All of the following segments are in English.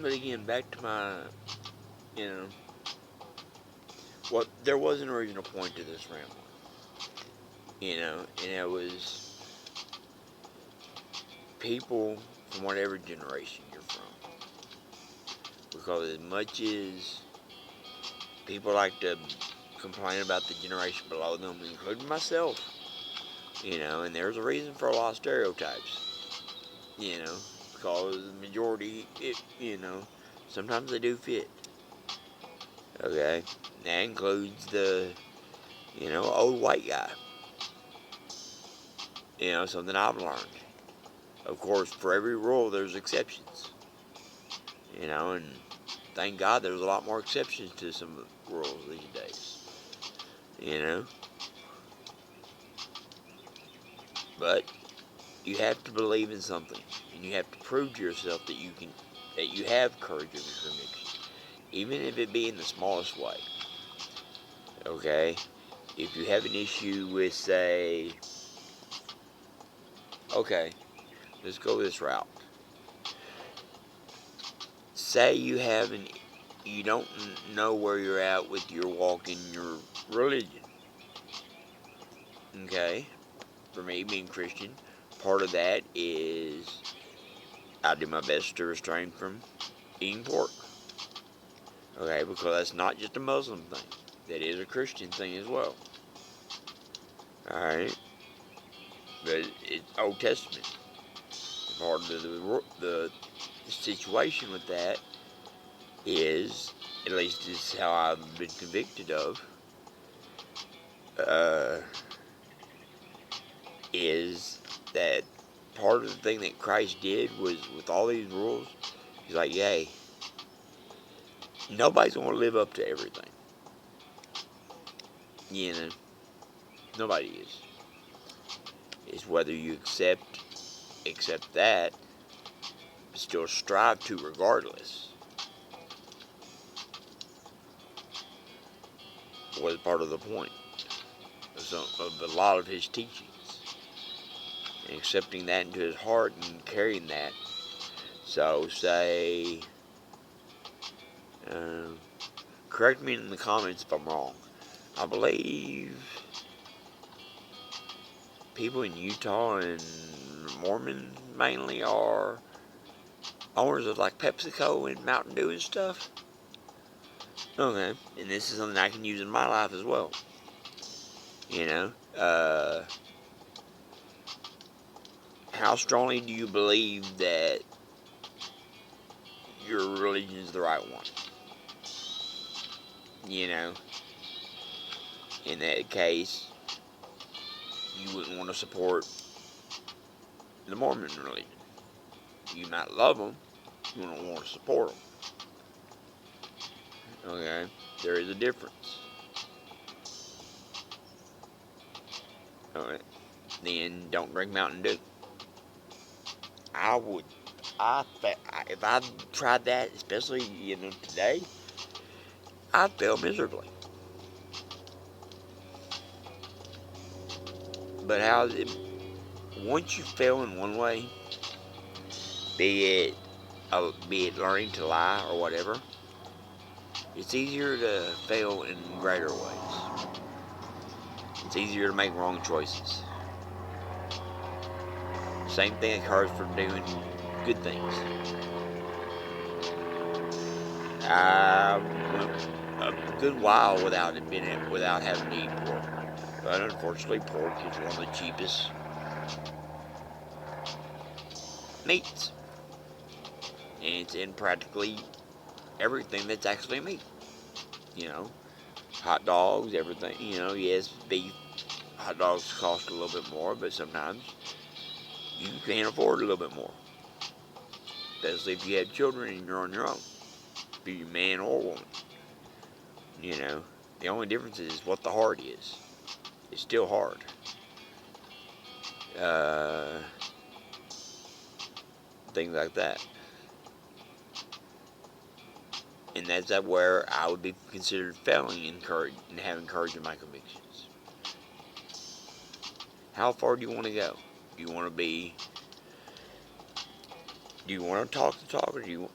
But again, back to my, you know, what there was an original point to this rambling, and it was people from whatever generation you're from. Because as much as people like to complain about the generation below them, including myself, and there's a reason for a lot of stereotypes, because the majority, sometimes they do fit, okay? That includes the, old white guy, something I've learned. Of course, for every rule, there's exceptions, and thank God there's a lot more exceptions to some of the rules these days, you know? But you have to believe in something, and you have to prove to yourself that you have courage of your conviction, even if it be in the smallest way. Okay, if you have an issue with, say, okay, let's go this route. Say you don't know where you're at with your walk in your religion. Okay, for me being Christian, part of that is I do my best to restrain from eating pork. Okay, because that's not just a Muslim thing. That is a Christian thing as well. Alright? But it's Old Testament. Part of the situation with that is, at least this is how I've been convicted of, uh, is that part of the thing that Christ did was, with all these rules, he's like, yay, nobody's going to live up to everything. You know, nobody is. It's whether you accept that, but still strive to regardless, was part of the point of a lot of his teachings. And accepting that into his heart and carrying that. So, say, uh, correct me in the comments if I'm wrong. I believe people in Utah and Mormon mainly are owners of like PepsiCo and Mountain Dew and stuff. Okay, and this is something I can use in my life as well. You know, how strongly do you believe that your religion is the right one? You know, in that case, you wouldn't want to support the Mormon religion. You might love them, you don't want to support them. Okay, there is a difference. Alright, then don't drink Mountain Dew. I would, if I tried that, especially today, I'd fail miserably. But once you fail in one way, be it learning to lie or whatever, it's easier to fail in greater ways. It's easier to make wrong choices. Same thing occurs for doing good things. I went a good while without having to eat pork, but unfortunately, pork is one of the cheapest meats, and it's in practically everything that's actually meat. You know, hot dogs, everything. Yes, beef hot dogs cost a little bit more, but sometimes you can afford a little bit more, especially if you have children and you're on your own, be you man or woman. The only difference is what the heart is. It's still hard. Uh, Things like that. And that's where I would be considered failing in courage and having courage in my convictions. How far do you want to go? Do you want to talk the talk, or do you?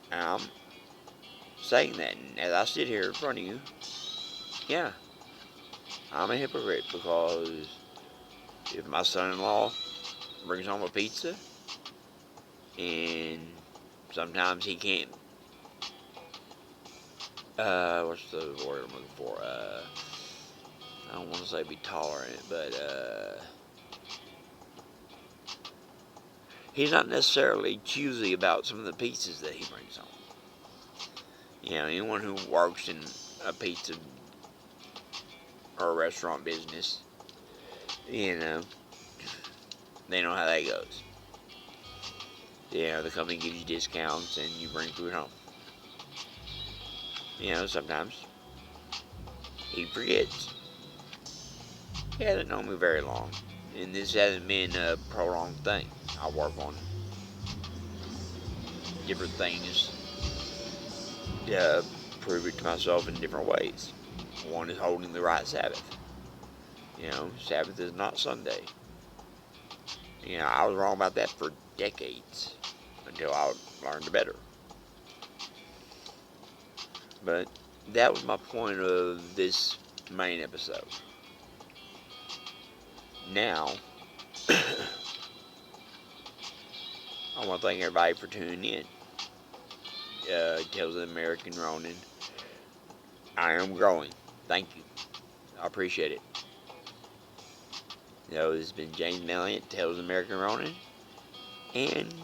saying that. And as I sit here in front of you, yeah, I'm a hypocrite because if my son-in-law brings home a pizza and sometimes he can't, what's the word I'm looking for? I don't want to say be tolerant, but he's not necessarily choosy about some of the pizzas that he brings home. You know, anyone who works in a pizza or a restaurant business, you know, they know how that goes. You know, the company gives you discounts and you bring food home. You know, sometimes he forgets. He hasn't known me very long, and this hasn't been a prolonged thing. I work on different things to prove it to myself in different ways. One is holding the right Sabbath. You know, Sabbath is not Sunday. You know, I was wrong about that for decades until I learned better. But that was my point of this main episode. Now, I want to thank everybody for tuning in. Tales of the American Ronin. I am growing. Thank you. I appreciate it. This has been James Melliant, Tales of the American Ronin. And